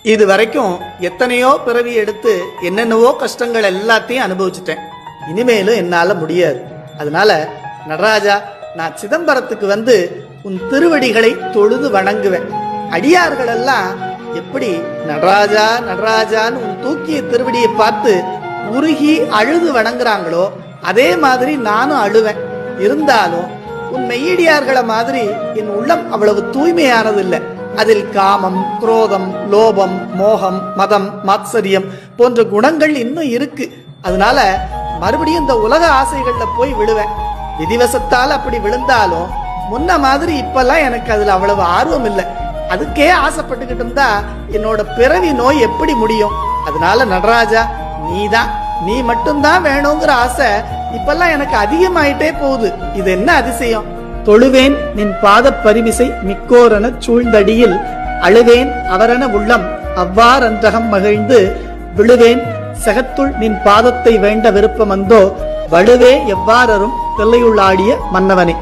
இது வரைக்கும் எத்தனையோ பிறவி எடுத்து என்னென்னவோ கஷ்டங்கள் எல்லாத்தையும் அனுபவிச்சுட்டேன். இனிமேலும் என்னால முடியாது. அதனால நடராஜா, நான் சிதம்பரத்துக்கு வந்து உன் திருவடிகளை தொழுது வணங்குவேன். அடியார்கள் எல்லாம் எப்படி நடராஜா நடராஜான்னு உன் தூக்கிய திருவடியை பார்த்து உருகி அழுது வணங்குறாங்களோ அதே மாதிரி நானும் அழுவேன். இருந்தாலும் உன் மெய்யடியார்களை மாதிரி என் உள்ளம் அவ்வளவு தூய்மையானது இல்லை. அதில் காமம், குரோதம், லோபம், மோகம், மதம், மாத்சரியம் போன்ற குணங்கள் இன்னும் இருக்கு. அதனால மறுபடியும் இந்த உலக ஆசைகள்ல போய் விழுவேன். விதிவசத்தால் அப்படி விழுந்தாலும் முன்ன மாதிரி இப்பெல்லாம் எனக்கு அதுல அவ்வளவு ஆர்வம் இல்லை. அதுக்கே ஆசைப்பட்டுக்கிட்டு இருந்தா என்னோட பிறவி நோய் எப்படி முடியும்? அதனால நடராஜா, நீ மட்டும்தான் வேணுங்கிற ஆசை இப்பெல்லாம் எனக்கு அதிகமாயிட்டே போகுது. இது என்ன அதிசயம்? தொழுவேன் நின் பாத பரிமிசை மிக்கோரென சூழ்ந்தடியில் அழுவேன் அவரென உள்ளம் அவ்வாறன்றகம் மகிழ்ந்து விழுவேன் செகத்துள் நின் பாதத்தை வேண்ட விருப்பமந்தோ வலுவே எவ்வாறரும் தொல்லையுள்ளாடிய மன்னவனே.